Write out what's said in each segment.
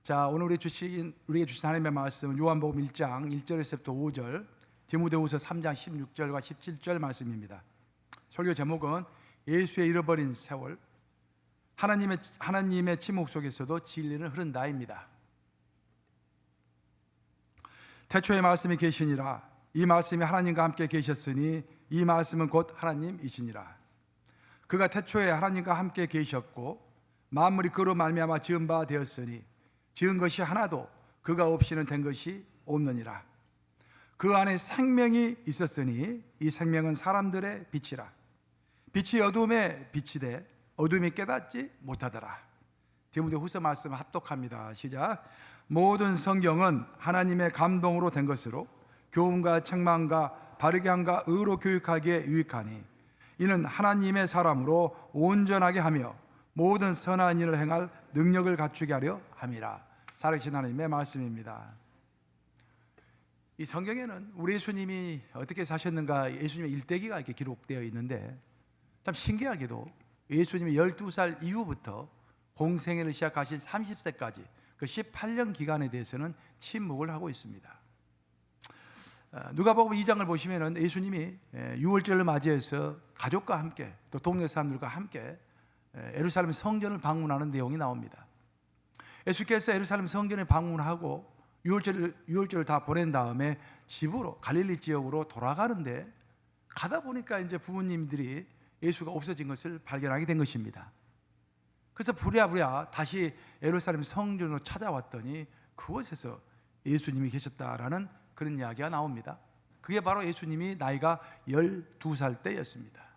자, 오늘 우리에게 주신 하나님의 말씀은 요한복음 1장 1절에서부터 5절, 디모데후서 3장 16절과 17절 말씀입니다. 설교 제목은 예수의 잃어버린 세월, 하나님의 침묵 속에서도 진리는 흐른다입니다. 태초에 말씀이 계시니라. 이 말씀이 하나님과 함께 계셨으니 이 말씀은 곧 하나님이시니라. 그가 태초에 하나님과 함께 계셨고 만물이 그로 말미암아 지은 바 되었으니 지은 것이 하나도 그가 없이는 된 것이 없느니라. 그 안에 생명이 있었으니 이 생명은 사람들의 빛이라. 빛이 어둠에 비치되 어둠이 깨닫지 못하더라. 디모데후서 말씀 합독합니다. 시작. 모든 성경은 하나님의 감동으로 된 것으로 교훈과 책망과 바르게 함과 의로 교육하기에 유익하니 이는 하나님의 사람으로 온전하게 하며 모든 선한 일을 행할 능력을 갖추게 하려 함이라. 살아계신 하나님의 말씀입니다. 이 성경에는 우리 예수님이 어떻게 사셨는가, 예수님의 일대기가 이렇게 기록되어 있는데 참 신기하게도 예수님이 12살 이후부터 공생애를 시작하신 30세까지 그 18년 기간에 대해서는 침묵을 하고 있습니다. 누가복음 2장을 보시면은 예수님이 유월절을 맞이해서 가족과 함께 또 동네 사람들과 함께 예루살렘 성전을 방문하는 내용이 나옵니다. 예수께서 예루살렘 성전을 방문하고 유월절을 다 보낸 다음에 집으로 갈릴리 지역으로 돌아가는데 가다 보니까 이제 부모님들이 예수가 없어진 것을 발견하게 된 것입니다. 그래서 부랴부랴 다시 예루살렘 성전으로 찾아왔더니 그곳에서 예수님이 계셨다라는 그런 이야기가 나옵니다. 그게 바로 예수님이 나이가 12살 때였습니다.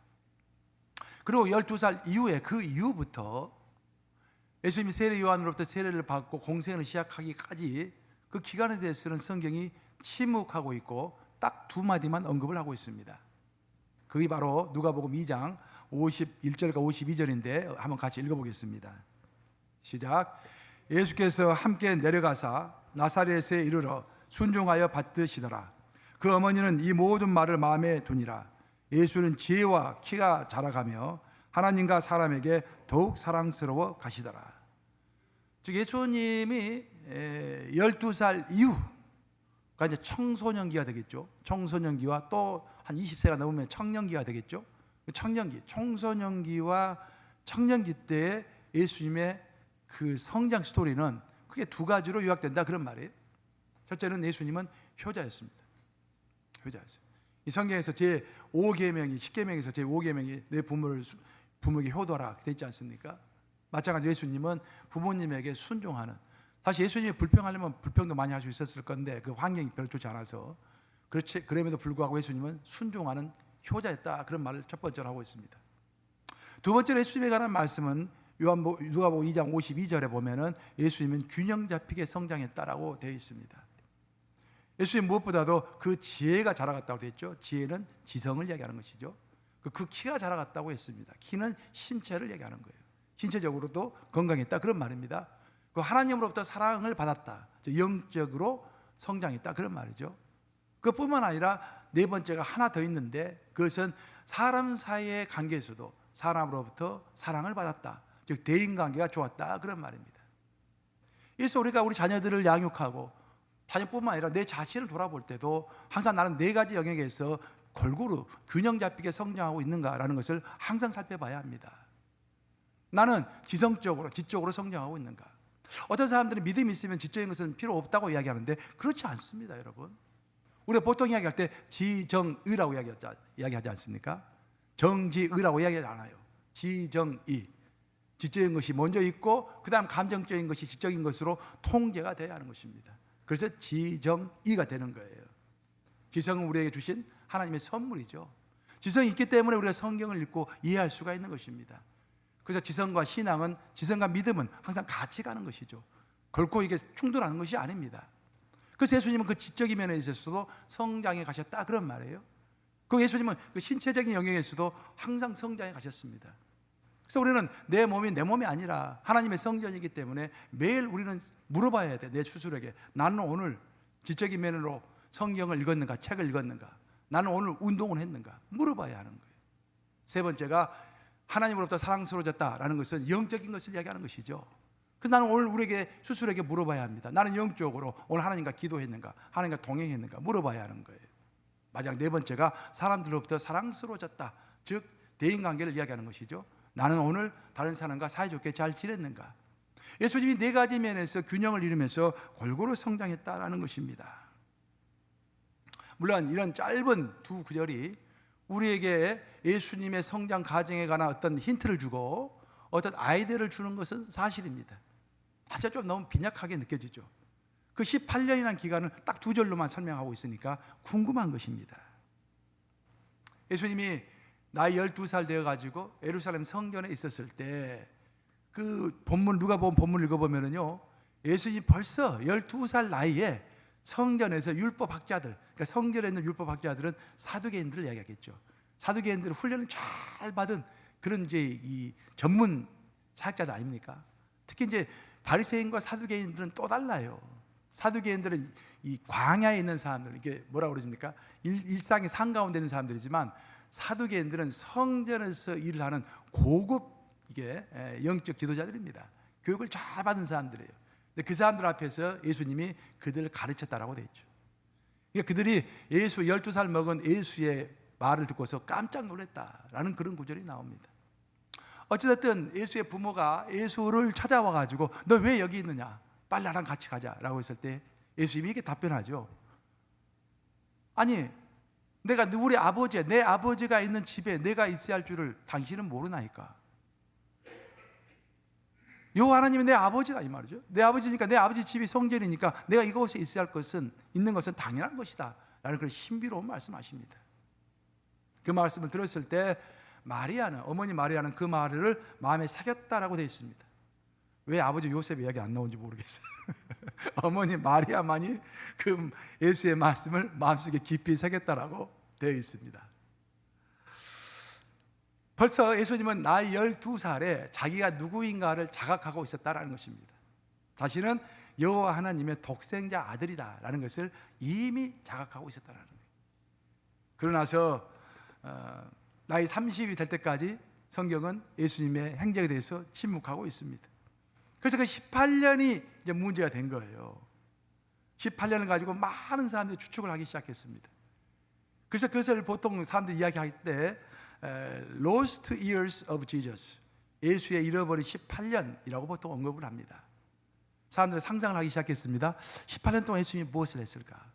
그리고 12살 이후에 그 이후부터 예수님이 세례 요한으로부터 세례를 받고 공생을 시작하기까지 그 기간에 대해서는 성경이 침묵하고 있고 딱 두 마디만 언급을 하고 있습니다. 그게 바로 누가복음 2장 51절과 52절인데 한번 같이 읽어보겠습니다. 시작. 예수께서 함께 내려가사 나사렛에 이르러 순종하여 받드시더라. 그 어머니는 이 모든 말을 마음에 두니라. 예수는 지혜와 키가 자라가며 하나님과 사람에게 더욱 사랑스러워 가시더라. 즉 예수님이 12살 이후가 이제 청소년기가 되겠죠. 청소년기와 또 한 20세가 넘으면 청년기가 되겠죠. 청년기, 청소년기와 청년기 때의 예수님의 그 성장 스토리는 크게 두 가지로 요약된다 그런 말이에요. 첫째는 예수님은 효자였습니다. 효자였어요. 이 성경에서 제5계명이 10계명에서 제5계명이 내 부모에게 효도하라 되어 있지 않습니까? 마찬가지로 예수님은 부모님에게 순종하는, 사실 예수님이 불평하려면 불평도 많이 할 수 있었을 건데 그 환경이 별로 좋지 않아서 그럼에도 불구하고 예수님은 순종하는 효자였다 그런 말을 첫 번째로 하고 있습니다. 두 번째로 예수님에 관한 말씀은 누가복음 2장 52절에 보면은 예수님은 균형 잡히게 성장했다라고 되어 있습니다. 예수님 무엇보다도 그 지혜가 자라갔다고 되어 있죠. 지혜는 지성을 얘기하는 것이죠. 그 키가 자라갔다고 했습니다. 키는 신체를 얘기하는 거예요. 신체적으로도 건강했다 그런 말입니다. 그 하나님으로부터 사랑을 받았다, 영적으로 성장했다 그런 말이죠. 그뿐만 아니라 네 번째가 하나 더 있는데 그것은 사람 사이의 관계에서도 사람으로부터 사랑을 받았다, 즉 대인관계가 좋았다 그런 말입니다. 그래서 우리가 우리 자녀들을 양육하고 자녀뿐만 아니라 내 자신을 돌아볼 때도 항상 나는 네 가지 영역에서 골고루 균형 잡히게 성장하고 있는가라는 것을 항상 살펴봐야 합니다. 나는 지성적으로, 지적으로 성장하고 있는가? 어떤 사람들은 믿음이 있으면 지적인 것은 필요 없다고 이야기하는데 그렇지 않습니다, 여러분. 우리가 보통 이야기할 때 지정의라고 이야기하지 않습니까? 정지의라고 이야기하지 않아요. 지정의, 지적인 것이 먼저 있고 그 다음 감정적인 것이 지적인 것으로 통제가 돼야 하는 것입니다. 그래서 지정의가 되는 거예요. 지성은 우리에게 주신 하나님의 선물이죠. 지성이 있기 때문에 우리가 성경을 읽고 이해할 수가 있는 것입니다. 그래서 지성과 신앙은, 지성과 믿음은 항상 같이 가는 것이죠. 결코 이게 충돌하는 것이 아닙니다. 그래서 예수님은 그 지적인 면에 있어서도 성장해 가셨다 그런 말이에요. 그 예수님은 그 신체적인 영역에서도 항상 성장해 가셨습니다. 그래서 우리는 내 몸이 내 몸이 아니라 하나님의 성전이기 때문에 매일 우리는 물어봐야 돼. 내 스스로에게 나는 오늘 지적인 면으로 성경을 읽었는가, 책을 읽었는가, 나는 오늘 운동을 했는가 물어봐야 하는 거예요. 세 번째가 하나님으로부터 사랑스러워졌다라는 것은 영적인 것을 이야기하는 것이죠. 그 나는 오늘 우리에게 스스로에게 물어봐야 합니다. 나는 영적으로 오늘 하나님과 기도했는가, 하나님과 동행했는가 물어봐야 하는 거예요. 마지막 네 번째가 사람들로부터 사랑스러워졌다. 즉 대인관계를 이야기하는 것이죠. 나는 오늘 다른 사람과 사이좋게 잘 지냈는가. 예수님이 네 가지 면에서 균형을 이루면서 골고루 성장했다라는 것입니다. 물론 이런 짧은 두 구절이 우리에게 예수님의 성장 과정에 관한 어떤 힌트를 주고 어떤 아이디어를 주는 것은 사실입니다. 하지만 좀 너무 빈약하게 느껴지죠. 그 18년이라는 기간을 딱 두 절로만 설명하고 있으니까 궁금한 것입니다. 예수님이 나이 12살 되어가지고 예루살렘 성전에 있었을 때 그 본문, 누가 본 본문을 읽어보면요, 예수님이 벌써 12살 나이에 성전에서 율법학자들, 그러니까 성전에 있는 율법학자들은 사두개인들을 이야기하겠죠. 사두개인들은 훈련을 잘 받은 그런 이제 이 전문 사역자들 아닙니까? 특히 이제 바리새인과 사두개인들은 또 달라요. 사두개인들은 이 광야에 있는 사람들, 이게 뭐라 그러십니까? 일상의 산 가운데 있는 사람들이지만 사두개인들은 성전에서 일을 하는 고급 이게 영적 지도자들입니다. 교육을 잘 받은 사람들이에요. 근데 그 사람들 앞에서 예수님이 그들을 가르쳤다라고 되어 있죠. 그러니까 그들이 12살 먹은 예수의 말을 듣고서 깜짝 놀랐다라는 그런 구절이 나옵니다. 어찌됐든 예수의 부모가 예수를 찾아와 가지고 너 왜 여기 있느냐, 빨리 나랑 같이 가자라고 했을 때 예수님이 이렇게 답변하죠. 아니, 내가 우리 아버지, 내 아버지가 있는 집에 내가 있어야 할 줄을 당신은 모르나이까. 여호와 하나님이 내 아버지다 이 말이죠. 내 아버지니까, 내 아버지 집이 성전이니까 내가 이곳에 있어야 할 것은, 있는 것은 당연한 것이다 라는 그런 신비로운 말씀하십니다. 그 말씀을 들었을 때 마리아는, 어머니 마리아는 그 말을 마음에 새겼다라고 되어 있습니다. 왜 아버지 요셉 이야기 안 나온지 모르겠어요. 어머니 마리아만이 그 예수의 말씀을 마음속에 깊이 새겼다라고 되어 있습니다. 벌써 예수님은 나이 12살에 자기가 누구인가를 자각하고 있었다라는 것입니다. 자신은 여호와 하나님의 독생자 아들이다라는 것을 이미 자각하고 있었다라는 거예요. 그러나서 나이 30이 될 때까지 성경은 예수님의 행적에 대해서 침묵하고 있습니다. 그래서 그 18년이 이제 문제가 된 거예요. 18년을 가지고 많은 사람들이 추측을 하기 시작했습니다. 그래서 그것을 보통 사람들이 이야기할 때 Lost Years of Jesus, 예수의 잃어버린 18년이라고 보통 언급을 합니다. 사람들은 상상을 하기 시작했습니다. 18년 동안 예수님이 무엇을 했을까?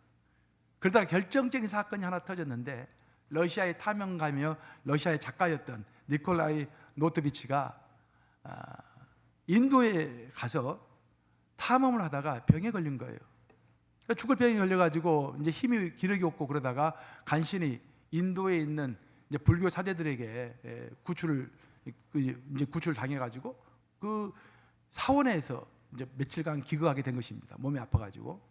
그러다가 결정적인 사건이 하나 터졌는데, 러시아의 탐험가며 러시아의 작가였던 니콜라이 노트비치가 인도에 가서 탐험을 하다가 병에 걸린 거예요. 죽을 병에 걸려가지고 이제 힘이 기력이 없고 그러다가 간신히 인도에 있는 이제 불교 사제들에게 구출을 당해가지고 그 사원에서 이제 며칠간 기거하게 된 것입니다. 몸이 아파가지고.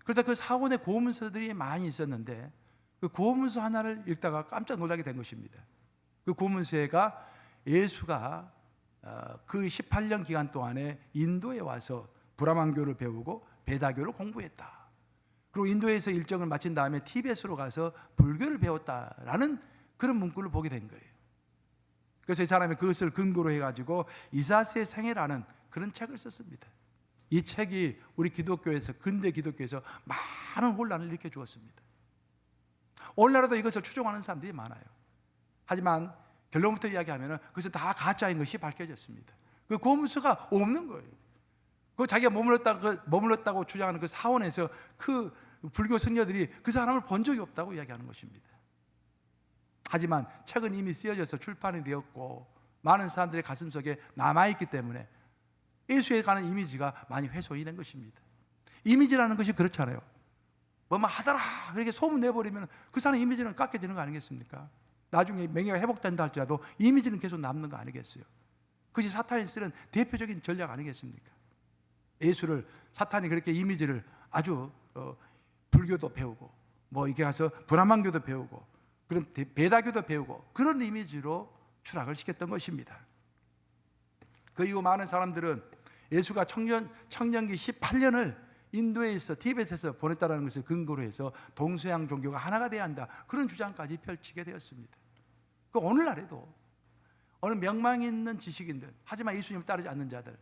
그러다 그 사원에 고문서들이 많이 있었는데 그 고문서 하나를 읽다가 깜짝 놀라게 된 것입니다. 그 고문서가 예수가 그 18년 기간 동안에 인도에 와서 브라만교를 배우고 베다교를 공부했다. 그리고 인도에서 일정을 마친 다음에 티베트로 가서 불교를 배웠다라는 그런 문구를 보게 된 거예요. 그래서 이 사람이 그것을 근거로 해가지고 이사스의 생애라는 그런 책을 썼습니다. 이 책이 우리 기독교에서, 근대 기독교에서 많은 혼란을 일으켜 주었습니다. 오늘날에도 이것을 추종하는 사람들이 많아요. 하지만 결론부터 이야기하면 그것은 다 가짜인 것이 밝혀졌습니다. 그 고문서가 없는 거예요. 그 자기가 머물렀다고 주장하는 그 사원에서 그 불교 선녀들이 그 사람을 본 적이 없다고 이야기하는 것입니다. 하지만 책은 이미 쓰여져서 출판이 되었고 많은 사람들의 가슴속에 남아있기 때문에 예수에 관한 이미지가 많이 훼손이 된 것입니다. 이미지라는 것이 그렇잖아요. 뭐만 하더라 이렇게 소문 내버리면 그 사람 이미지는 깎여지는 거 아니겠습니까? 나중에 명예가 회복된다 할지라도 이미지는 계속 남는 거 아니겠어요? 그것이 사탄이 쓰는 대표적인 전략 아니겠습니까? 예수를, 사탄이 그렇게 이미지를 아주 불교도 배우고 뭐 이게 가서 브라만교도 배우고 그런 베다교도 배우고 그런 이미지로 추락을 시켰던 것입니다. 그 이후 많은 사람들은 예수가 청년기 18년을 인도에서 티베트에서 보냈다는 것을 근거로 해서 동서양 종교가 하나가 돼야 한다, 그런 주장까지 펼치게 되었습니다. 오늘날에도 어느 명망 있는 지식인들, 하지만 예수님을 따르지 않는 자들,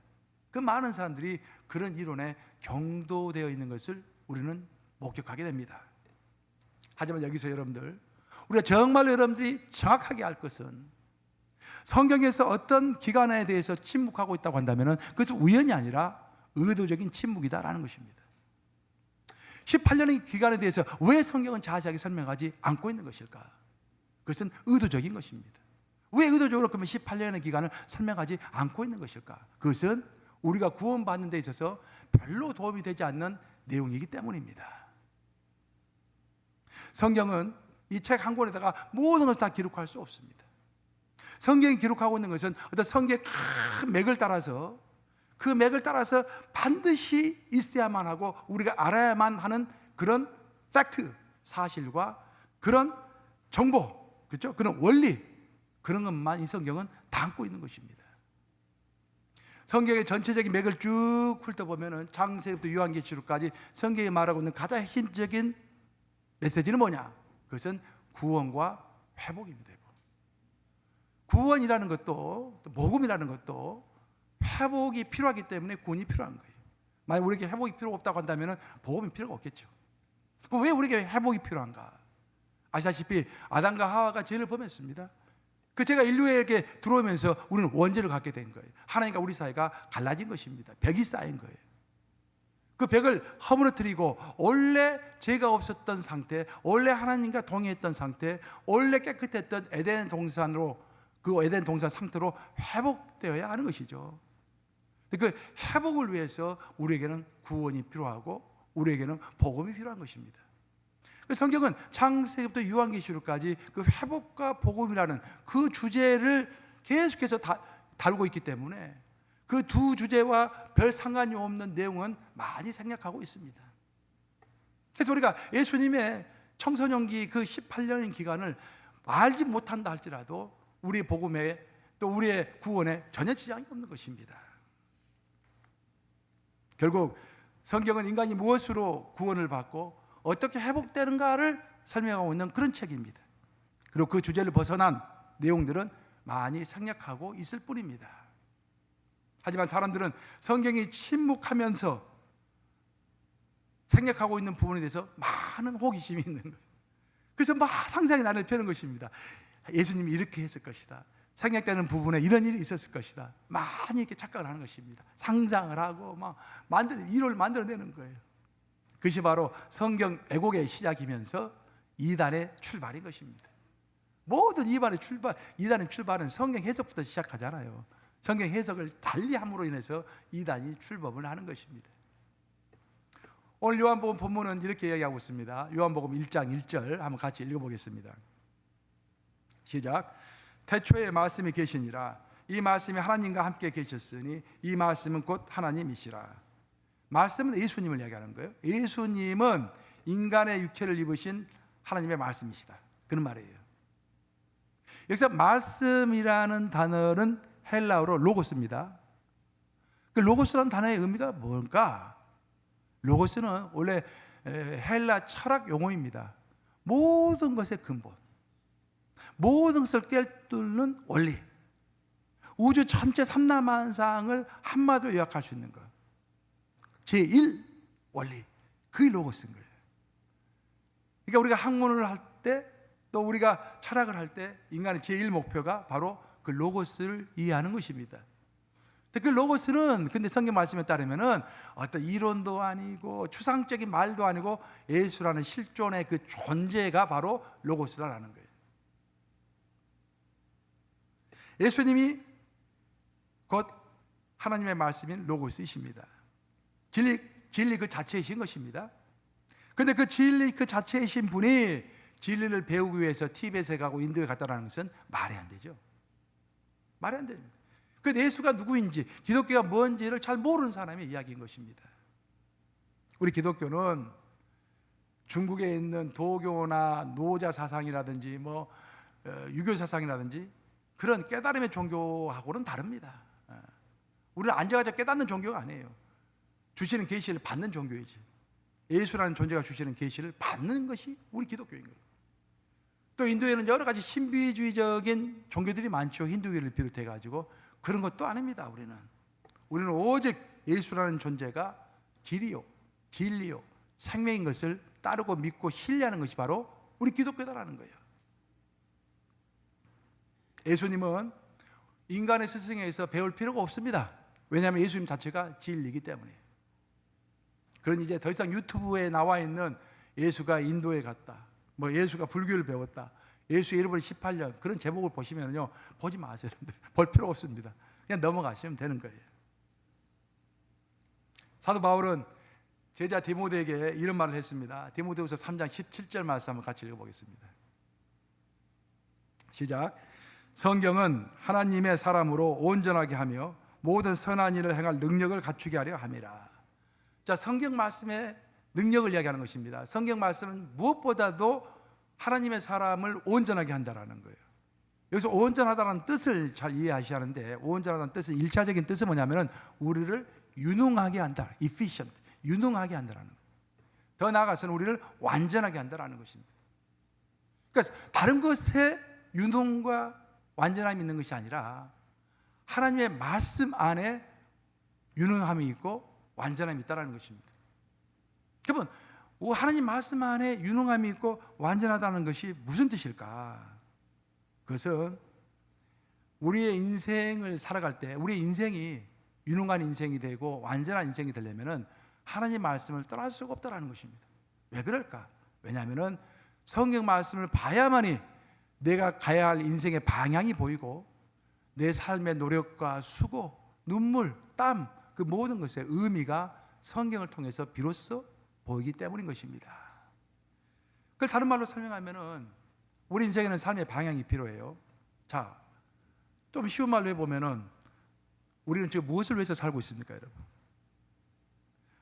그 많은 사람들이 그런 이론에 경도되어 있는 것을 우리는 목격하게 됩니다. 하지만 여기서 여러분들, 우리가 정말로 여러분들이 정확하게 알 것은 성경에서 어떤 기간에 대해서 침묵하고 있다고 한다면 그것은 우연이 아니라 의도적인 침묵이다라는 것입니다. 18년의 기간에 대해서 왜 성경은 자세하게 설명하지 않고 있는 것일까? 그것은 의도적인 것입니다. 왜 의도적으로 그러면 18년의 기간을 설명하지 않고 있는 것일까? 그것은 우리가 구원받는 데 있어서 별로 도움이 되지 않는 내용이기 때문입니다. 성경은 이 책 한 권에다가 모든 것을 다 기록할 수 없습니다. 성경이 기록하고 있는 것은 어떤 성경의 큰 맥을 따라서, 그 맥을 따라서 반드시 있어야만 하고 우리가 알아야만 하는 그런 팩트, 사실과 그런 정보, 그렇죠? 그런 원리, 그런 것만 이 성경은 담고 있는 것입니다. 성경의 전체적인 맥을 쭉 훑어보면 창세기부터 요한계시록까지 성경이 말하고 있는 가장 핵심적인 메시지는 뭐냐? 그것은 구원과 회복입니다. 구원이라는 것도, 또 복음이라는 것도 회복이 필요하기 때문에 구원이 필요한 거예요. 만약 우리에게 회복이 필요 없다고 한다면 복음이 필요가 없겠죠. 그럼 왜 우리에게 회복이 필요한가? 아시다시피 아담과 하와가 죄를 범했습니다. 그 죄가 인류에게 들어오면서 우리는 원죄를 갖게 된 거예요. 하나님과 우리 사이가 갈라진 것입니다. 벽이 쌓인 거예요. 그 벽을 허물어뜨리고 원래 죄가 없었던 상태, 원래 하나님과 동의했던 상태, 원래 깨끗했던 에덴 동산으로, 그 에덴 동산 상태로 회복되어야 하는 것이죠. 그 회복을 위해서 우리에게는 구원이 필요하고 우리에게는 복음이 필요한 것입니다. 성경은 창세기부터 요한계시록까지 그 회복과 복음이라는 그 주제를 계속해서 다루고 있기 때문에 그 두 주제와 별 상관이 없는 내용은 많이 생략하고 있습니다. 그래서 우리가 예수님의 청소년기 그 18년의 기간을 알지 못한다 할지라도 우리의 복음에 또 우리의 구원에 전혀 지장이 없는 것입니다. 결국 성경은 인간이 무엇으로 구원을 받고 어떻게 회복되는가를 설명하고 있는 그런 책입니다. 그리고 그 주제를 벗어난 내용들은 많이 생략하고 있을 뿐입니다. 하지만 사람들은 성경이 침묵하면서 생략하고 있는 부분에 대해서 많은 호기심이 있는 거예요. 그래서 막 상상의 나를 펴는 것입니다. 예수님이 이렇게 했을 것이다. 생략되는 부분에 이런 일이 있었을 것이다. 많이 이렇게 착각을 하는 것입니다. 상상을 하고 막 이론을 만들어내는 거예요. 그것이 바로 성경 왜곡의 시작이면서 이단의 출발인 것입니다. 모든 이단의 출발은 성경 해석부터 시작하잖아요. 성경 해석을 달리함으로 인해서 이단이 출범을 하는 것입니다. 오늘 요한복음 본문은 이렇게 이야기하고 있습니다. 요한복음 1장 1절 한번 같이 읽어보겠습니다. 시작. 태초에 말씀이 계시니라. 이 말씀이 하나님과 함께 계셨으니 이 말씀은 곧 하나님이시라. 말씀은 예수님을 이야기하는 거예요. 예수님은 인간의 육체를 입으신 하나님의 말씀이시다. 그런 말이에요. 여기서 말씀이라는 단어는 헬라어로 로고스입니다. 그 로고스라는 단어의 의미가 뭘까? 로고스는 원래 헬라 철학 용어입니다. 모든 것의 근본, 모든 것을 꿰뚫는 원리, 우주 전체 삼라만상을 한마디로 요약할 수 있는 것, 제1 원리, 그게 로고스인 거예요. 그러니까 우리가 학문을 할 때, 또 우리가 철학을 할 때 인간의 제1 목표가 바로 그 로고스를 이해하는 것입니다. 그 로고스는 근데 성경 말씀에 따르면은 어떤 이론도 아니고 추상적인 말도 아니고 예수라는 실존의 그 존재가 바로 로고스라는 거예요. 예수님이 곧 하나님의 말씀인 로고스이십니다. 진리 그 자체이신 것입니다. 그런데 그 진리 그 자체이신 분이 진리를 배우기 위해서 티벳에 가고 인도에 갔다라는 것은 말이 안 되죠. 말이 안 됩니다. 그 예수가 누구인지, 기독교가 뭔지를 잘 모르는 사람의 이야기인 것입니다. 우리 기독교는 중국에 있는 도교나 노자 사상이라든지 유교 사상이라든지 그런 깨달음의 종교하고는 다릅니다. 우리는 앉아가지고 깨닫는 종교가 아니에요. 주시는 계시를 받는 종교이지. 예수라는 존재가 주시는 계시를 받는 것이 우리 기독교인 거예요. 또 인도에는 여러 가지 신비주의적인 종교들이 많죠. 힌두교를 비롯해 가지고 그런 것도 아닙니다. 우리는 오직 예수라는 존재가 길이요, 진리요, 생명인 것을 따르고 믿고 신뢰하는 것이 바로 우리 기독교다라는 거예요. 예수님은 인간의 스승에서 배울 필요가 없습니다. 왜냐하면 예수님 자체가 진리이기 때문에. 그러니 이제 더 이상 유튜브에 나와 있는 예수가 인도에 갔다, 뭐 예수가 불교를 배웠다, 예수 잃어버린 18년 그런 제목을 보시면요, 보지 마세요. 볼 필요 없습니다. 그냥 넘어가시면 되는 거예요. 사도 바울은 제자 디모데에게 이런 말을 했습니다. 디모데후서 3장 17절 말씀 한번 같이 읽어보겠습니다. 시작. 성경은 하나님의 사람으로 온전하게 하며 모든 선한 일을 행할 능력을 갖추게 하려 함이라. 자, 성경 말씀의 능력을 이야기하는 것입니다. 성경 말씀은 무엇보다도 하나님의 사람을 온전하게 한다라는 거예요. 여기서 온전하다는 뜻을 잘 이해하셔야 하는데, 온전하다는 뜻은 1차적인 뜻은 뭐냐면은 우리를 유능하게 한다, efficient, 유능하게 한다라는 거예요. 더 나아가서는 우리를 완전하게 한다라는 것입니다. 그러니까 다른 것에 유능과 완전함이 있는 것이 아니라 하나님의 말씀 안에 유능함이 있고 완전함이 있다는 것입니다. 여러분, 하나님 말씀 안에 유능함이 있고 완전하다는 것이 무슨 뜻일까? 그것은 우리의 인생을 살아갈 때 우리의 인생이 유능한 인생이 되고 완전한 인생이 되려면 하나님 말씀을 떠날 수가 없다는 것입니다. 왜 그럴까? 왜냐하면 성경 말씀을 봐야만이 내가 가야 할 인생의 방향이 보이고 내 삶의 노력과 수고, 눈물, 땀, 그 모든 것의 의미가 성경을 통해서 비로소 보이기 때문인 것입니다. 그걸 다른 말로 설명하면은 우리 인생에는 삶의 방향이 필요해요. 자, 좀 쉬운 말로 해보면은 우리는 지금 무엇을 위해서 살고 있습니까, 여러분?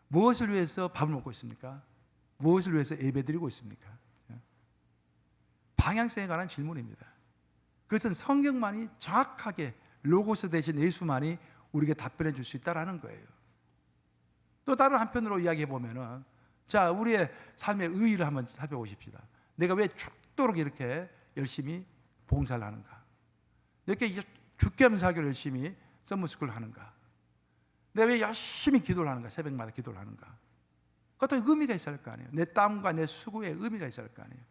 무엇을 위해서 밥을 먹고 있습니까? 무엇을 위해서 예배드리고 있습니까? 방향성에 관한 질문입니다. 그것은 성경만이 정확하게 로고스 대신 예수만이 우리에게 답변해 줄 수 있다는 거예요. 또 다른 한편으로 이야기해 보면은, 자, 우리의 삶의 의의를 한번 살펴보십시다. 내가 왜 죽도록 이렇게 열심히 봉사를 하는가? 이렇게 죽게 하면서 살기로 열심히 썸머스쿨을 하는가? 내가 왜 열심히 기도를 하는가? 새벽마다 기도를 하는가? 그것도 의미가 있어야 할 거 아니에요. 내 땀과 내 수고에 의미가 있어야 할 거 아니에요.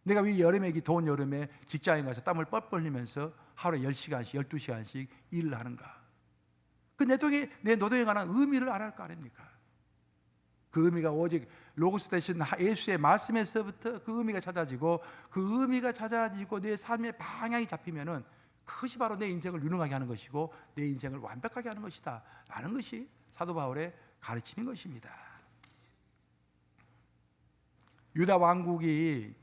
내가 왜 여름에, 더운 여름에 직장에 가서 땀을 뻘뻘 흘리면서 하루에 10시간씩, 12시간씩 일을 하는가? 그 내 노동에 관한 의미를 알아야 할 거 아닙니까? 그 의미가 오직 로고스 대신 예수의 말씀에서부터 그 의미가 찾아지고, 그 의미가 찾아지고 내 삶의 방향이 잡히면은 그것이 바로 내 인생을 유능하게 하는 것이고 내 인생을 완벽하게 하는 것이다 라는 것이 사도 바울의 가르침인 것입니다. 유다 왕국이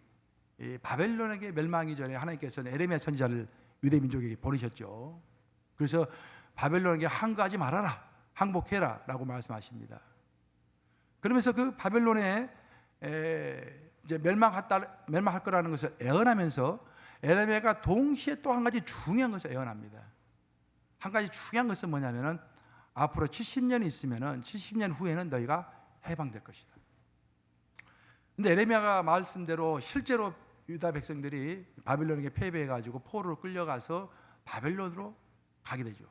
바벨론에게 멸망하기 전에 하나님께서는 에레미야 선지자를 유대 민족에게 보내셨죠. 그래서 바벨론에게 항거하지 말아라, 항복해라 라고 말씀하십니다. 그러면서 그 바벨론에 이제 멸망할 거라는 것을 예언하면서 에레미야가 동시에 또 한 가지 중요한 것을 예언합니다. 한 가지 중요한 것은 뭐냐면은 앞으로 70년이 있으면은 70년 후에는 너희가 해방될 것이다. 근데 에레미야가 말씀대로 실제로 유다 백성들이 바벨론에게 패배해가지고 포로로 끌려가서 바벨론으로 가게 되죠.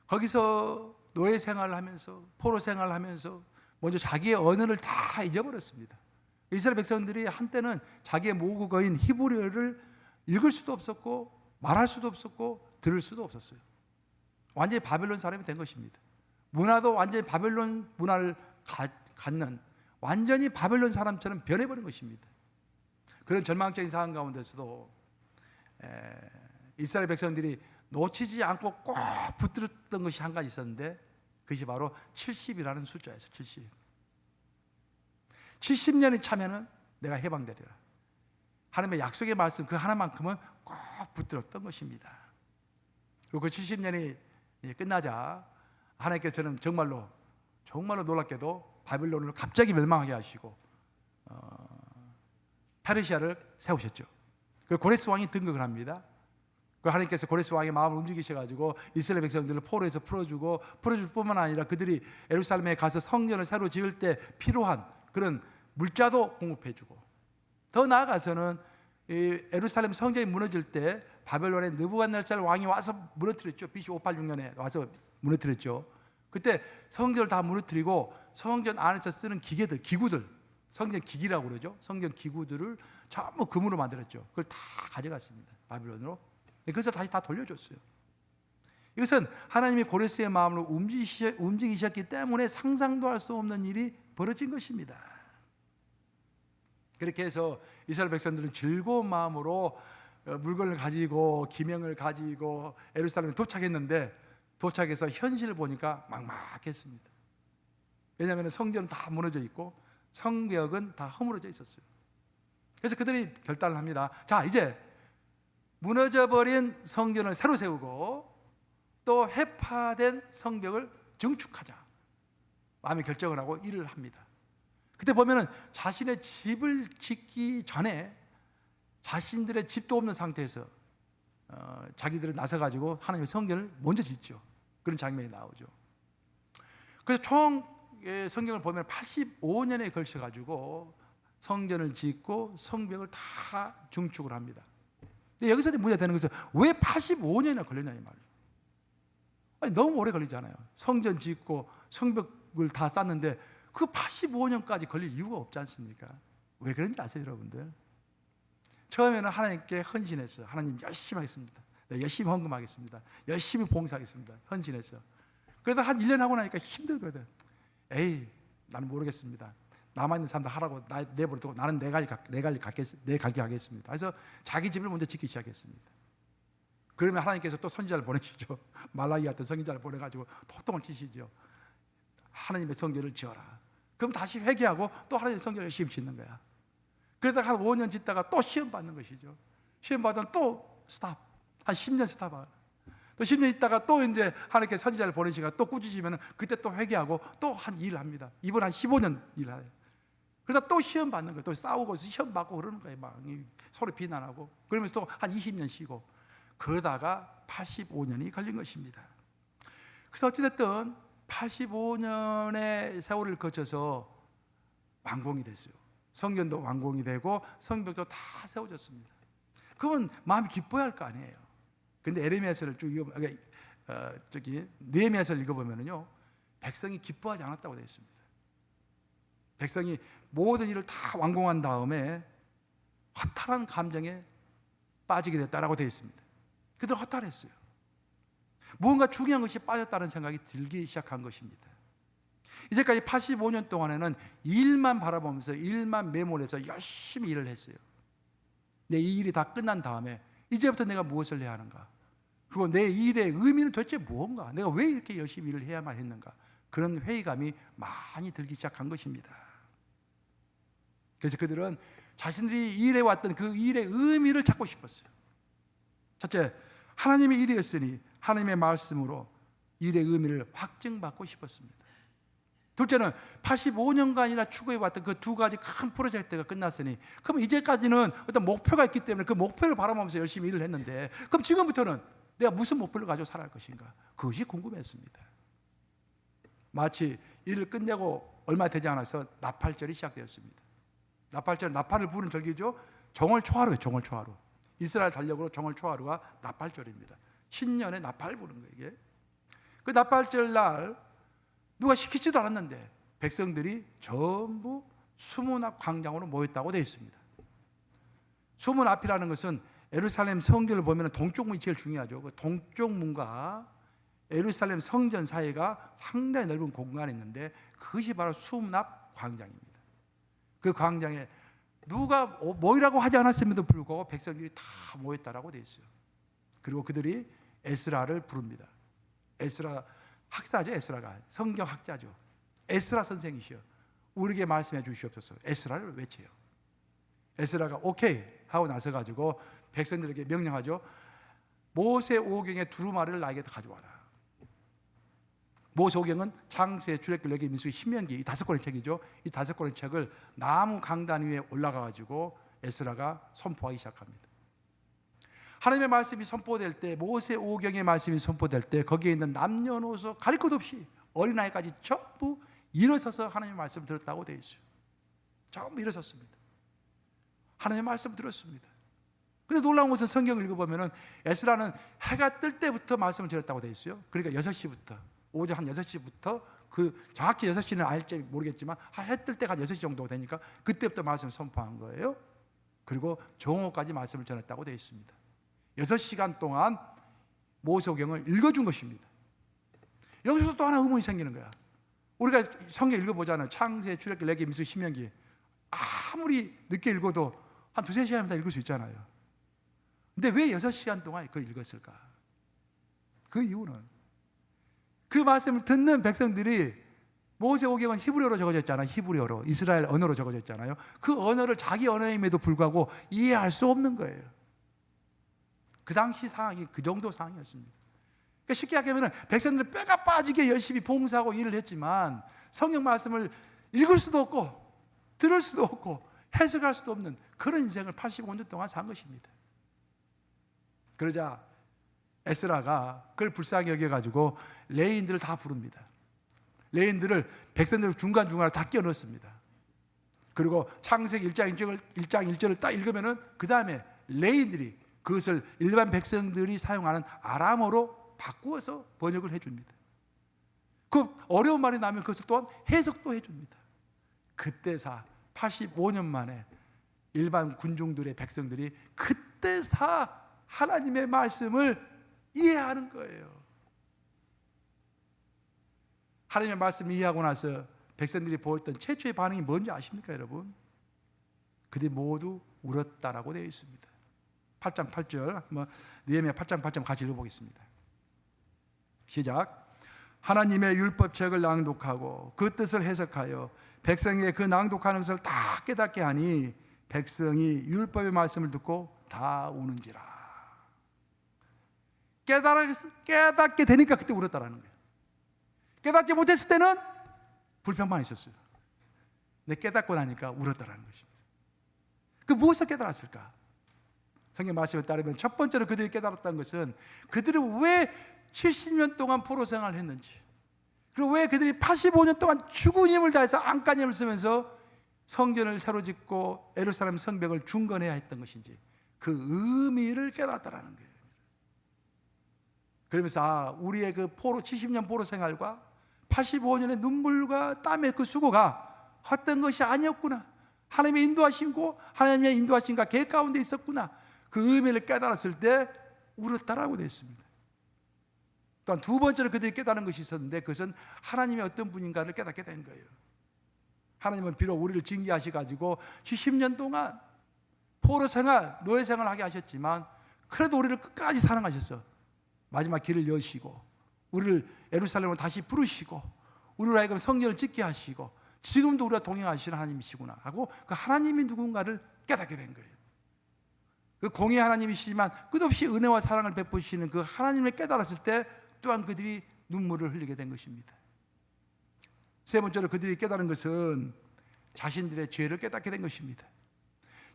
거기서 노예 생활을 하면서, 포로 생활을 하면서 먼저 자기의 언어를 다 잊어버렸습니다. 이스라엘 백성들이 한때는 자기의 모국어인 히브리어를 읽을 수도 없었고 말할 수도 없었고 들을 수도 없었어요. 완전히 바벨론 사람이 된 것입니다. 문화도 완전히 바벨론 문화를 갖는, 완전히 바벨론 사람처럼 변해버린 것입니다. 그런 절망적인 상황 가운데서도 이스라엘 백성들이 놓치지 않고 꼭 붙들었던 것이 한 가지 있었는데, 그것이 바로 70이라는 숫자였어요. 70년이 차면은 내가 해방되리라. 하나님의 약속의 말씀 그 하나만큼은 꼭 붙들었던 것입니다. 그리고 그 70년이 끝나자 하나님께서는 정말로 놀랍게도 바벨론을 갑자기 멸망하게 하시고 페르시아를 세우셨죠. 그 고레스 왕이 등극을 합니다. 그 하나님께서 고레스 왕의 마음을 움직이셔가지고 이스라엘 백성들을 포로에서 풀어줄 뿐만 아니라 그들이 예루살렘에 가서 성전을 새로 지을 때 필요한 그런 물자도 공급해주고, 더 나아가서는 예루살렘 성전이 무너질 때 바벨론의 느부갓네살 왕이 와서 무너뜨렸죠. BC 586년에 와서 무너뜨렸죠. 그때 성전을 다 무너뜨리고 성전 안에서 쓰는 기구들, 성전 기기라고 그러죠. 성전 기구들을 전부 금으로 만들었죠. 그걸 다 가져갔습니다. 바빌론으로. 그래서 다시 다 돌려줬어요. 이것은 하나님이 고레스의 마음으로 움직이셨기 때문에 상상도 할 수 없는 일이 벌어진 것입니다. 그렇게 해서 이스라엘 백성들은 즐거운 마음으로 물건을 가지고 기명을 가지고 예루살렘에 도착했는데, 도착해서 현실을 보니까 막막했습니다. 왜냐하면 성전은 다 무너져 있고 성벽은 다 허물어져 있었어요. 그래서 그들이 결단을 합니다. 자, 이제 무너져버린 성전을 새로 세우고 또 해파된 성벽을 증축하자. 마음의 결정을 하고 일을 합니다. 그때 보면은 자신의 집을 짓기 전에 자신들의 집도 없는 상태에서 자기들은 나서가지고 하나님의 성전을 먼저 짓죠. 그런 장면이 나오죠. 그래서 총 성경을 보면 85년에 걸쳐가지고 성전을 짓고 성벽을 다 증축을 합니다. 근데 여기서 문제가 되는 것은 왜 85년이나 걸렸냐 이 말이에요. 아니, 너무 오래 걸리잖아요. 성전 짓고 성벽을 다 쌓는데 그 85년까지 걸릴 이유가 없지 않습니까? 왜 그런지 아세요, 여러분들? 처음에는 하나님께 헌신했어요. 하나님 열심히 하겠습니다. 네, 열심히 헌금하겠습니다. 열심히 봉사하겠습니다. 헌신했어. 그러다 한 1년 하고 나니까 힘들거든. 에이, 나는 모르겠습니다. 남아있는 사람들 하라고 내버려두고 나는 내 갈 길 가겠습니다. 그래서 자기 집을 먼저 짓기 시작했습니다. 그러면 하나님께서 또 선지자를 보내시죠. 말라기 같은 선지자를 보내가지고 토통을 치시죠. 하나님의 성전을 지어라. 그럼 다시 회개하고 또 하나님의 성전을 열심히 짓는 거야. 그러다가 한 5년 짓다가 또 시험 받는 것이죠. 시험 받으면 또 스탑. 한 10년 스탑. 또 10년 있다가 또 이제 하나님께 선지자를 보내시가 또 꾸짖으면 그때 또 회개하고 또 한 일을 합니다. 이번 한 15년 일을 해요. 그러다 또 시험 받는 거예요. 또 싸우고 시험 받고 그러는 거예요. 막 서로 비난하고. 그러면서 또 한 20년 쉬고. 그러다가 85년이 걸린 것입니다. 그래서 어찌됐든 85년의 세월을 거쳐서 완공이 됐어요. 성전도 완공이 되고 성벽도 다 세워졌습니다. 그건 마음이 기뻐야 할 거 아니에요. 근데 에레미야서를 쭉 느헤미야서를 읽어보면요, 백성이 기뻐하지 않았다고 되어 있습니다. 백성이 모든 일을 다 완공한 다음에 허탈한 감정에 빠지게 됐다라고 되어 있습니다. 그들 허탈했어요. 무언가 중요한 것이 빠졌다는 생각이 들기 시작한 것입니다. 이제까지 85년 동안에는 일만 바라보면서 일만 매몰해서 열심히 일을 했어요. 내 이 일이 다 끝난 다음에 이제부터 내가 무엇을 해야 하는가? 그리고 내 일의 의미는 도대체 무엇인가? 내가 왜 이렇게 열심히 일을 해야만 했는가? 그런 회의감이 많이 들기 시작한 것입니다. 그래서 그들은 자신들이 일해왔던 그 일의 의미를 찾고 싶었어요. 첫째, 하나님의 일이었으니 하나님의 말씀으로 일의 의미를 확증받고 싶었습니다. 둘째는 85년간이나 추구해왔던 그 두 가지 큰 프로젝트가 끝났으니 그럼 이제까지는 어떤 목표가 있기 때문에 그 목표를 바라보면서 열심히 일을 했는데 그럼 지금부터는 내가 무슨 목표를 가지고 살아갈 것인가? 그것이 궁금했습니다. 마치 일을 끝내고 얼마 되지 않아서 나팔절이 시작되었습니다. 나팔절, 나팔을 부는 절기죠. 정월초하루예요. 정월초하루. 이스라엘 달력으로 정월초하루가 나팔절입니다. 신년에 나팔 부는 거예요. 이게. 그 나팔절 날 누가 시키지도 않았는데 백성들이 전부 수문 앞 광장으로 모였다고 되어 있습니다. 수문 앞이라는 것은 예루살렘 성전을 보면 동쪽 문이 제일 중요하죠. 그 동쪽 문과 예루살렘 성전 사이가 상당히 넓은 공간이 있는데 그것이 바로 수문 앞 광장입니다. 그 광장에 누가 모이라고 하지 않았음에도 불구하고 백성들이 다 모였다라고 되어 있어요. 그리고 그들이 에스라를 부릅니다. 에스라 학사죠. 에스라가 성경 학자죠. 에스라 선생이시여 우리에게 말씀해 주시옵소서. 에스라를 외쳐요. 에스라가 오케이 하고 나서 가지고 백성들에게 명령하죠. 모세오경의 두루마리를 나에게 가져와라. 모세오경은 창세, 출애굽기, 레위기, 민수기, 신명기 이 5권의 책이죠. 이 5권의 책을 나무 강단 위에 올라가 가지고 에스라가 선포하기 시작합니다. 하나님의 말씀이 선포될 때, 모세오경의 말씀이 선포될 때 거기에 있는 남녀노소 가릴 것 없이 어린아이까지 전부 일어서서 하나님의 말씀을 들었다고 되어 있어요. 전부 일어섰습니다. 하나님의 말씀을 들었습니다. 근데 놀라운 것은 성경을 읽어보면 에스라는 해가 뜰 때부터 말씀을 들었다고 되어 있어요. 그러니까 6시부터 오전 한 6시부터 그 정확히 6시는 알지 모르겠지만 해 뜰 때가 한 6시 정도 되니까 그때부터 말씀을 선포한 거예요. 그리고 정오까지 말씀을 전했다고 되어 있습니다. 6시간 동안 모세오경을 읽어준 것입니다. 여기서 또 하나 의문이 생기는 거야. 우리가 성경 읽어보잖아요. 창세, 출애굽기, 레위기, 민수기, 신명기. 아무리 늦게 읽어도 한 2-3시간이면 다 읽을 수 있잖아요. 근데 왜 6시간 동안 그걸 읽었을까? 그 이유는 그 말씀을 듣는 백성들이 모세오경은 히브리어로 적어졌잖아요. 히브리어로, 이스라엘 언어로 적어졌잖아요. 그 언어를 자기 언어임에도 불구하고 이해할 수 없는 거예요. 그 당시 상황이 그 정도 상황이었습니다. 그러니까 쉽게 얘기하면 백성들은 뼈가 빠지게 열심히 봉사하고 일을 했지만 성경 말씀을 읽을 수도 없고 들을 수도 없고 해석할 수도 없는 그런 인생을 85년 동안 산 것입니다. 그러자 에스라가 그걸 불쌍히 여겨가지고 레위인들을 다 부릅니다. 레위인들을 백성들 중간중간에 다 끼워 넣습니다. 그리고 창세기 1장 1절을 딱 읽으면은 그 다음에 레위인들이 그것을 일반 백성들이 사용하는 아람어로 바꾸어서 번역을 해줍니다. 그 어려운 말이 나면 그것을 또한 해석도 해줍니다. 그때사 85년 만에 일반 군중들의 백성들이 그때사 하나님의 말씀을 이해하는 거예요. 하나님의 말씀을 이해하고 나서 백성들이 보였던 최초의 반응이 뭔지 아십니까, 여러분? 그들이 모두 울었다라고 되어 있습니다. 8장 8절, 느헤미야 8장 8절 같이 읽어보겠습니다. 시작. 하나님의 율법책을 낭독하고 그 뜻을 해석하여 백성에게 그 낭독하는 것을 다 깨닫게 하니 백성이 율법의 말씀을 듣고 다 우는지라. 깨닫게 되니까 그때 울었다라는 거예요. 깨닫지 못했을 때는 불평만 있었어요. 근데 깨닫고 나니까 울었다라는 것입니다. 그 무엇을 깨달았을까? 성경 말씀에 따르면 첫 번째로 그들이 깨달았다는 것은 그들이 왜 70년 동안 포로 생활을 했는지, 그리고 왜 그들이 85년 동안 죽은 힘을 다해서 안간힘을 쓰면서 성전을 새로 짓고 예루살렘 성벽을 중건해야 했던 것인지 그 의미를 깨달았다라는 거예요. 그러면서 우리의 그 70년 포로 생활과 85년의 눈물과 땀의 그 수고가 헛된 것이 아니었구나. 하나님의 인도하심고 하나님의 인도하심과 계획 가운데 있었구나. 그 의미를 깨달았을 때 울었다라고 되어 있습니다. 또한 두 번째로 그들이 깨달은 것이 있었는데 그것은 하나님의 어떤 분인가를 깨닫게 된 거예요. 하나님은 비록 우리를 징계하셔가지고 70년 동안 포로 생활, 노예 생활을 하게 하셨지만 그래도 우리를 끝까지 사랑하셨어. 마지막 길을 여시고 우리를 예루살렘으로 다시 부르시고 우리로 하여금 성전을 짓게 하시고 지금도 우리와 동행하시는 하나님이시구나 하고 그 하나님이 누군가를 깨닫게 된 거예요. 그 공의 하나님이시지만 끝없이 은혜와 사랑을 베푸시는 그 하나님을 깨달았을 때 또한 그들이 눈물을 흘리게 된 것입니다. 세 번째로 그들이 깨달은 것은 자신들의 죄를 깨닫게 된 것입니다.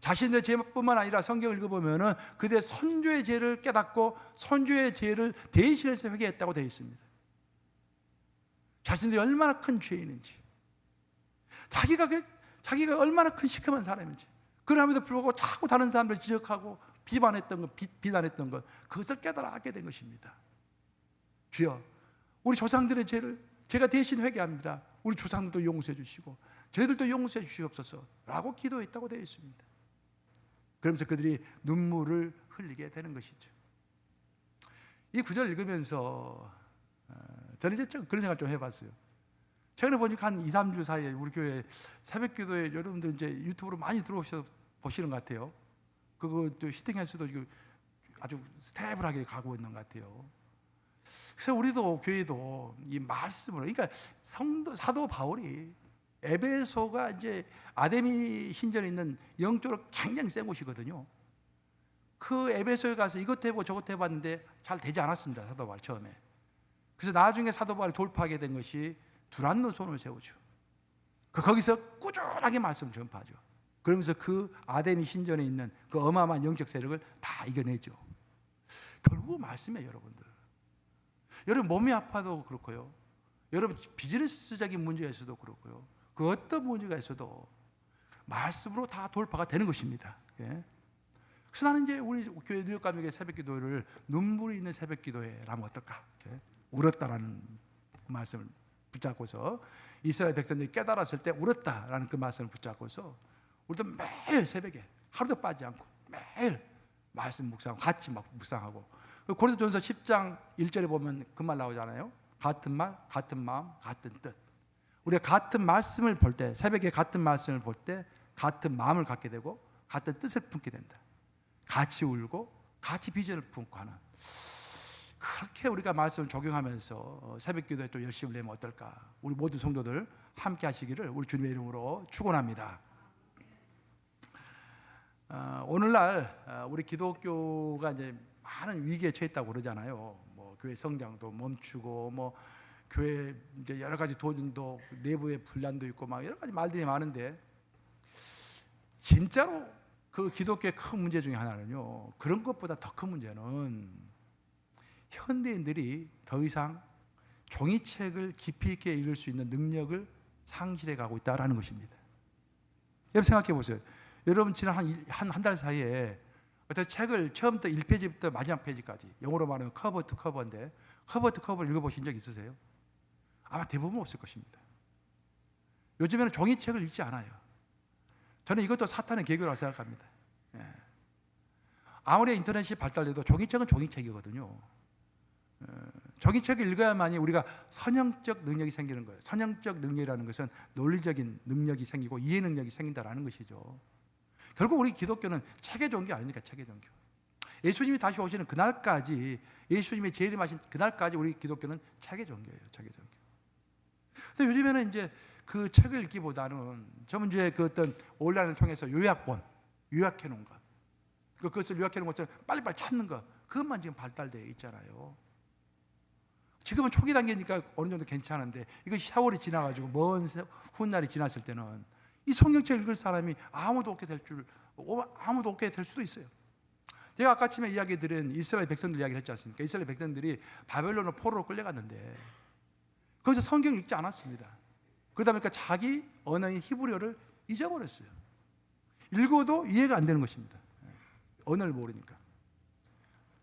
자신들의 죄뿐만 아니라 성경을 읽어보면 그들의 선조의 죄를 깨닫고 선조의 죄를 대신해서 회개했다고 되어 있습니다. 자신들이 얼마나 큰 죄인인지, 자기가 얼마나 큰 시커먼 사람인지, 그럼에도 불구하고 자꾸 다른 사람들을 지적하고 비난했던 것, 그것을 깨달아 알게 된 것입니다. 주여, 우리 조상들의 죄를 제가 대신 회개합니다. 우리 조상들도 용서해 주시고 저희들도 용서해 주시옵소서 라고 기도했다고 되어 있습니다. 그러면서 그들이 눈물을 흘리게 되는 것이죠. 이 구절을 읽으면서 저는 이제 그런 생각을 좀 해봤어요. 최근에 보니까 한 2-3주 사이에 우리 교회 새벽기도에 여러분들 이제 유튜브로 많이 들어오셔서 보시는 것 같아요. 그것도 히팅해서도 아주 스테이블하게 가고 있는 것 같아요. 그래서 우리도 교회도 이 말씀으로, 그러니까 사도 바울이 에베소가 이제 아데미 신전에 있는 영적으로 굉장히 센 곳이거든요. 그 에베소에 가서 이것도 해보고 저것도 해봤는데 잘 되지 않았습니다. 사도 바울 처음에. 그래서 나중에 사도 바울이 돌파하게 된 것이 두란노 손을 세우죠. 거기서 꾸준하게 말씀을 전파하죠. 그러면서 그 아데미 신전에 있는 그 어마어마한 영적 세력을 다 이겨내죠. 결국 말씀이에요, 여러분들. 여러분 몸이 아파도 그렇고요. 여러분 비즈니스적인 문제가 있어도 그렇고요. 그 어떤 문제가 있어도 말씀으로 다 돌파가 되는 것입니다. 예. 그래서 나는 이제 우리 교회 뉴욕감역의 새벽기도를 눈물이 있는 새벽기도회라면 어떨까? 이렇게 울었다라는 그 말씀을 붙잡고서 이스라엘 백성들이 깨달았을 때 울었다라는 그 말씀을 붙잡고서 우리도 매일 새벽에 하루도 빠지지 않고 매일 말씀 묵상하고 같이 막 묵상하고, 고린도전서 10장 1절에 보면 그 말 나오잖아요. 같은 말, 같은 마음, 같은 뜻. 우리가 같은 말씀을 볼 때, 새벽에 같은 말씀을 볼 때 같은 마음을 갖게 되고 같은 뜻을 품게 된다. 같이 울고 같이 비전을 품고 하는, 그렇게 우리가 말씀을 적용하면서 새벽 기도에 또 열심을 내면 어떨까. 우리 모든 성도들 함께 하시기를 우리 주님의 이름으로 축원합니다. 오늘날 우리 기독교가 이제 많은 위기에 처했다고 그러잖아요. 뭐 교회 성장도 멈추고, 뭐 교회 이제 여러 가지 도전도, 내부의 분란도 있고, 막 여러 가지 말들이 많은데, 진짜로 그 기독교의 큰 문제 중에 하나는요, 그런 것보다 더 큰 문제는 현대인들이 더 이상 종이책을 깊이 있게 읽을 수 있는 능력을 상실해 가고 있다라는 것입니다. 여러분 생각해 보세요. 여러분 지난 한 달 사이에 어떤 책을 처음부터 1페이지부터 마지막 페이지까지, 영어로 말하면 커버 투 커버인데, 커버 투 커버를 읽어보신 적 있으세요? 아마 대부분 없을 것입니다. 요즘에는 종이책을 읽지 않아요. 저는 이것도 사탄의 계교라고 생각합니다. 아무리 인터넷이 발달돼도 종이책은 종이책이거든요. 종이책을 읽어야만이 우리가 선형적 능력이 생기는 거예요. 선형적 능력이라는 것은 논리적인 능력이 생기고 이해 능력이 생긴다라는 것이죠. 결국 우리 기독교는 책의 종교 아닙니까? 책의 종교. 예수님이 다시 오시는 그날까지, 예수님이 재림하신 그날까지 우리 기독교는 책의 종교예요. 책의 종교. 그래서 요즘에는 이제 그 책을 읽기보다는 전문 이제 그 어떤 온라인을 통해서 요약해 놓은 것, 그것을 요약해 놓은 것을 빨리빨리 찾는 것, 그것만 지금 발달되어 있잖아요. 지금은 초기 단계니까 어느 정도 괜찮은데, 이것이 세월이 지나가지고 먼 훗날이 지났을 때는 이 성경책 읽을 사람이 아무도 없게 될 수도 있어요. 제가 아까 아침에 이야기 드린 이스라엘 백성들 이야기를 했지 않습니까? 이스라엘 백성들이 바벨론으로 포로로 끌려갔는데 거기서 성경을 읽지 않았습니다. 그러다 보니까 자기 언어인 히브리어를 잊어버렸어요. 읽어도 이해가 안 되는 것입니다. 언어를 모르니까.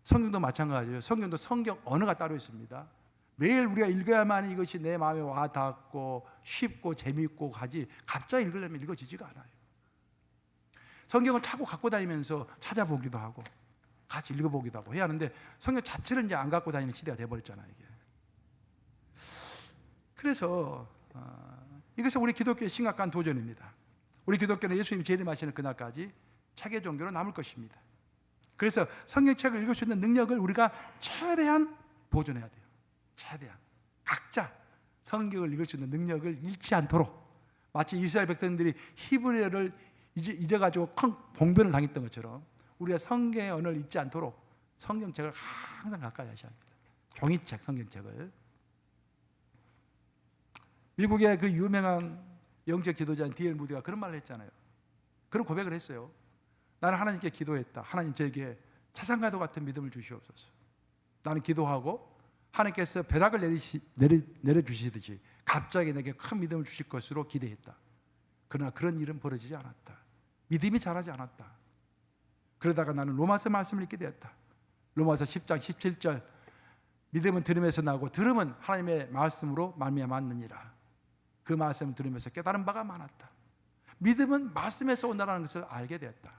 성경도 마찬가지예요. 성경도 성경 언어가 따로 있습니다. 매일 우리가 읽어야만 이것이 내 마음에 와 닿고 쉽고 재미있고 하지, 갑자기 읽으려면 읽어지지가 않아요. 성경을 자꾸 갖고 다니면서 찾아보기도 하고 같이 읽어보기도 하고 해야 하는데, 성경 자체를 이제 안 갖고 다니는 시대가 돼버렸잖아요, 이게. 그래서 이것은 우리 기독교의 심각한 도전입니다. 우리 기독교는 예수님이 재림하시는 그날까지 책의 종교로 남을 것입니다. 그래서 성경책을 읽을 수 있는 능력을 우리가 최대한 보존해야 돼요. 최대한 각자 성경을 읽을 수 있는 능력을 잃지 않도록, 마치 이스라엘 백성들이 히브리어를 잊어가지고 큰 봉변을 당했던 것처럼 우리가 성경의 언어를 잊지 않도록 성경책을 항상 가까이 하셔야 합니다. 종이책, 성경책을. 미국의 그 유명한 영적 기도자인 D.L. 무디가 그런 말을 했잖아요. 그런 고백을 했어요. 나는 하나님께 기도했다. 하나님 저에게 태산과도 같은 믿음을 주시옵소서. 나는 기도하고 하나님께서 벼락을 내려주시듯이 갑자기 내게 큰 믿음을 주실 것으로 기대했다. 그러나 그런 일은 벌어지지 않았다. 믿음이 자라지 않았다. 그러다가 나는 로마서 말씀을 읽게 되었다. 로마서 10장 17절, 믿음은 들음에서 나고 들음은 하나님의 말씀으로 말미암았느니라. 그 말씀을 들으면서 깨달은 바가 많았다. 믿음은 말씀에서 온다는 것을 알게 되었다.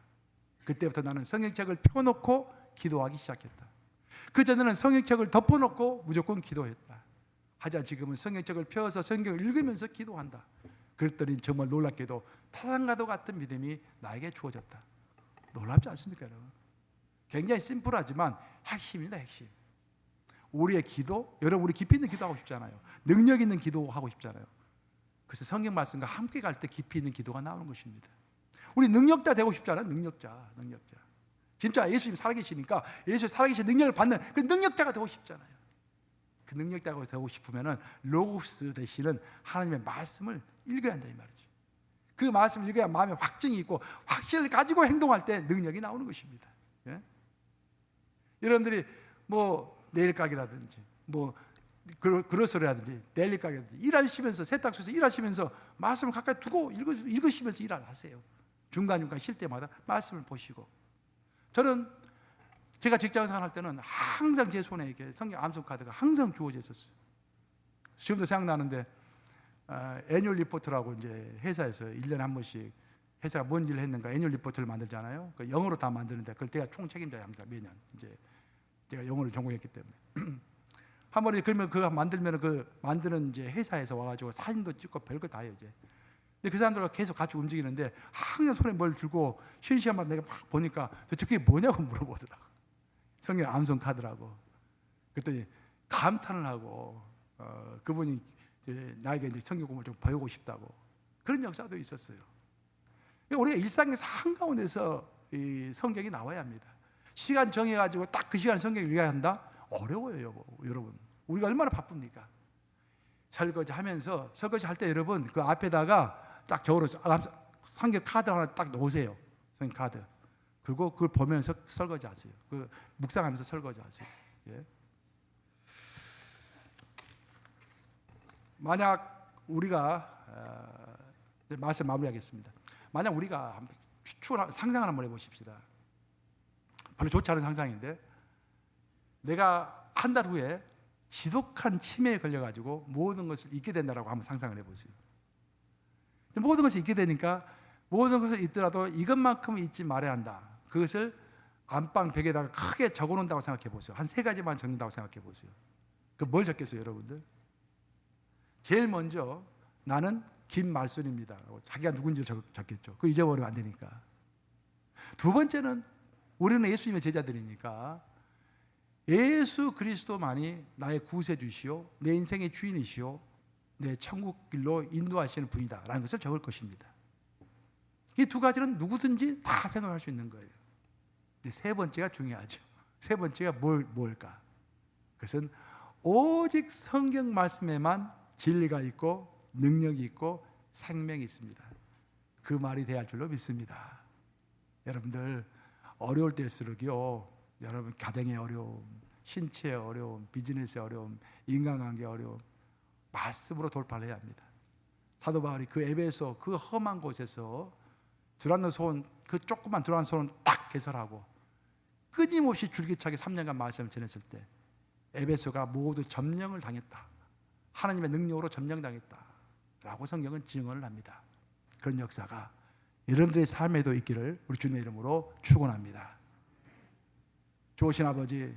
그때부터 나는 성경책을 펴놓고 기도하기 시작했다. 그전에는 성경책을 덮어놓고 무조건 기도했다. 하지만 지금은 성경책을 펴서 성경을 읽으면서 기도한다. 그랬더니 정말 놀랍게도 태산과도 같은 믿음이 나에게 주어졌다. 놀랍지 않습니까, 여러분? 굉장히 심플하지만 핵심입니다, 핵심. 우리의 기도, 여러분 우리 깊이 있는 기도하고 싶잖아요. 능력 있는 기도하고 싶잖아요. 그래서 성경 말씀과 함께 갈 때 깊이 있는 기도가 나오는 것입니다. 우리 능력자 되고 싶잖아요. 능력자. 진짜 예수님이 살아계시니까 예수의 살아계신 능력을 받는 그 능력자가 되고 싶잖아요. 그 능력자가 되고 싶으면은 로고스 되시는 하나님의 말씀을 읽어야 한다 이 말이죠. 그 말씀을 읽어야 마음에 확증이 있고 확신을 가지고 행동할 때 능력이 나오는 것입니다. 예? 여러분들이 뭐 내일 가게라든지 뭐 그로서라든지 델리 가게라든지 일하시면서 세탁소에서 일하시면서 말씀을 가까이 두고 읽으시면서 일을 하세요. 중간중간 쉴 때마다 말씀을 보시고. 저는 제가 직장 생활할 때는 항상 제 손에 이렇게 성경 암송 카드가 항상 주어져 있었어요. 지금도 생각나는데 애뉴얼 리포트라고 이제 회사에서 1년에 한 번씩 회사가 뭔 일을 했는가 애뉴얼 리포트를 만들잖아요. 그 영어로 다 만드는데 그걸 제가 총 책임져요. 항상 매년 이제 제가 영어를 전공했기 때문에 한 번에 그러면 그거 만들면 그 만드는 이제 회사에서 와가지고 사진도 찍고 별거 다 해요 이제. 근데 그 사람들과 계속 같이 움직이는데 항상 손에 뭘 들고 쉬는 시간마다 내가 막 보니까 도대체 그게 뭐냐고 물어보더라고. 성경 암송 카드라고. 그랬더니 감탄을 하고 그분이 이제 나에게 이제 성경 공부를 좀 배우고 싶다고 그런 역사도 있었어요. 그러니까 우리가 일상에서 한가운데서 이 성경이 나와야 합니다. 시간 정해가지고 딱 그 시간에 성경을 읽어야 한다? 어려워요, 여러분. 우리가 얼마나 바쁩니까? 설거지 하면서 설거지 할 때 여러분 그 앞에다가 딱 적어로 성경 카드 하나 딱 놓으세요. 성경 카드. 그리고 그걸 보면서 설거지 하세요. 그 묵상하면서 설거지 하세요. 예. 만약 우리가 이제 말씀 마무리하겠습니다. 만약 우리가 상상을 한번 해보십시다. 별로 좋지 않은 상상인데 내가 한 달 후에 지독한 치매에 걸려가지고 모든 것을 잊게 된다라고 한번 상상을 해보세요. 모든 것을 잊게 되니까 모든 것을 잊더라도 이것만큼은 잊지 말아야 한다. 그것을 안방 벽에다가 크게 적어놓는다고 생각해 보세요. 한 3가지만 적는다고 생각해 보세요. 그 뭘 적겠어요, 여러분들? 제일 먼저 나는 김말순입니다. 자기가 누군지 적겠죠. 그거 잊어버리면 안 되니까. 두 번째는 우리는 예수님의 제자들이니까 예수 그리스도만이 나의 구세주시오, 내 인생의 주인이시오, 내 천국 길로 인도하시는 분이다라는 것을 적을 것입니다. 이 두 가지는 누구든지 다 생각할 수 있는 거예요. 세 번째가 중요하죠. 세 번째가 뭘까? 그것은 오직 성경 말씀에만 진리가 있고 능력이 있고 생명이 있습니다. 그 말이 돼야 할 줄로 믿습니다. 여러분들 어려울 때일수록요, 여러분 가정의 어려움, 신체의 어려움, 비즈니스의 어려움, 인간관계의 어려움 말씀으로 돌파를 해야 합니다. 사도 바울이 그 에베소 그 험한 곳에서 두란노 소원, 그 조그만 두란노 소원 딱 개설하고 끊임없이 줄기차게 3년간 말씀을 전했을 때 에베소가 모두 점령을 당했다. 하나님의 능력으로 점령당했다 라고 성경은 증언을 합니다. 그런 역사가 여러분들의 삶에도 있기를 우리 주님의 이름으로 축원합니다. 좋으신 아버지,